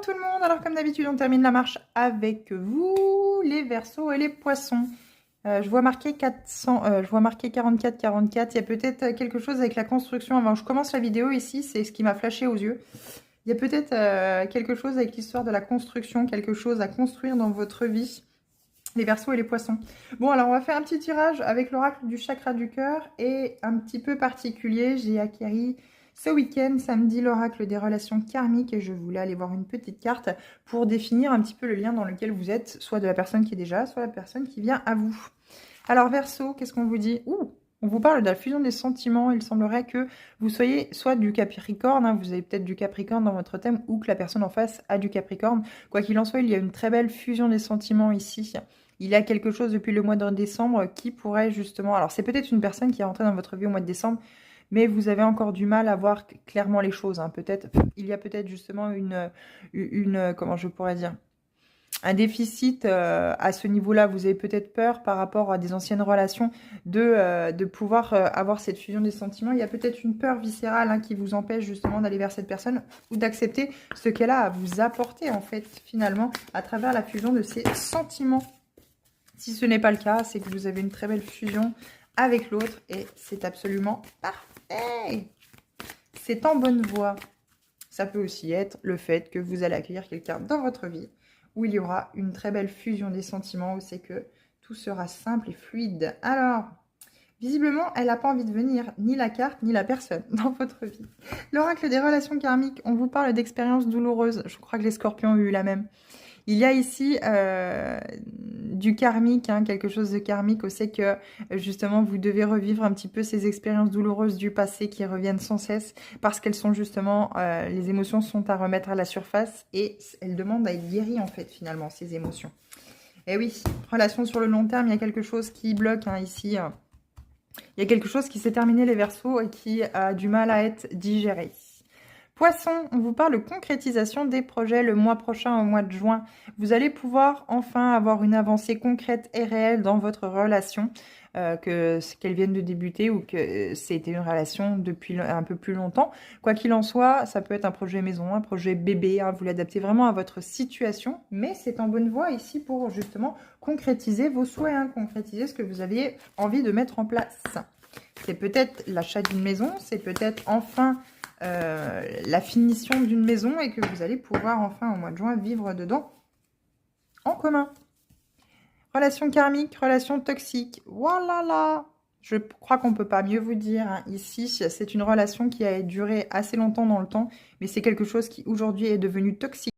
tout le monde, alors comme d'habitude on termine la marche avec vous, les Verseaux et les Poissons. Je vois marqué 400, je vois marqué 44, il y a peut-être quelque chose avec la construction avant que je commence la vidéo ici, c'est ce qui m'a flashé aux yeux. Il y a peut-être quelque chose avec l'histoire de la construction, quelque chose à construire dans votre vie, les Verseaux et les Poissons. Bon, alors on va faire un petit tirage avec l'oracle du chakra du cœur et un petit peu particulier, j'ai acquis ce week-end, samedi, l'oracle des relations karmiques et je voulais aller voir une petite carte pour définir un petit peu le lien dans lequel vous êtes, soit de la personne qui est déjà, soit la personne qui vient à vous. Alors Verseau, qu'est-ce qu'on vous dit? On vous parle de la fusion des sentiments. Il semblerait que vous soyez soit du Capricorne, hein, vous avez peut-être du Capricorne dans votre thème, ou que la personne en face a du Capricorne. Quoi qu'il en soit, il y a une très belle fusion des sentiments ici. Il y a quelque chose depuis le mois de décembre qui pourrait justement... Alors c'est peut-être une personne qui est rentrée dans votre vie au mois de décembre, mais vous avez encore du mal à voir clairement les choses. Hein. Peut-être, il y a peut-être justement comment je pourrais dire, un déficit à ce niveau-là. Vous avez peut-être peur par rapport à des anciennes relations de pouvoir avoir cette fusion des sentiments. Il y a peut-être une peur viscérale hein, qui vous empêche justement d'aller vers cette personne ou d'accepter ce qu'elle a à vous apporter en fait finalement à travers la fusion de ces sentiments. Si ce n'est pas le cas, c'est que vous avez une très belle fusion avec l'autre et c'est absolument parfait. C'est en bonne voie. Ça peut aussi être le fait que vous allez accueillir quelqu'un dans votre vie où il y aura une très belle fusion des sentiments, où c'est que tout sera simple et fluide. Alors, visiblement, elle n'a pas envie de venir, ni la carte, ni la personne dans votre vie. L'oracle des relations karmiques, on vous parle d'expériences douloureuses. Je crois que les scorpions ont eu la même. Il y a ici du karmique, hein, quelque chose de karmique, c'est que justement vous devez revivre un petit peu ces expériences douloureuses du passé qui reviennent sans cesse parce qu'elles sont justement, les émotions sont à remettre à la surface et elles demandent à être guéries en fait finalement ces émotions. Et oui, relation sur le long terme, il y a quelque chose qui bloque hein, ici. Il y a quelque chose qui s'est terminé les Verseaux et qui a du mal à être digéré. Poisson, on vous parle de concrétisation des projets le mois prochain, au mois de juin. Vous allez pouvoir enfin avoir une avancée concrète et réelle dans votre relation, qu'elle vienne de débuter ou que c'était une relation depuis un peu plus longtemps. Quoi qu'il en soit, ça peut être un projet maison, un projet bébé, hein, vous l'adaptez vraiment à votre situation, mais c'est en bonne voie ici pour justement concrétiser vos souhaits, hein, concrétiser ce que vous aviez envie de mettre en place. C'est peut-être l'achat d'une maison, c'est peut-être enfin... la finition d'une maison et que vous allez pouvoir enfin au mois de juin vivre dedans en commun. Relation karmique, relation toxique. Voilà, je crois qu'on ne peut pas mieux vous dire. Hein. Ici, c'est une relation qui a duré assez longtemps dans le temps, mais c'est quelque chose qui aujourd'hui est devenu toxique.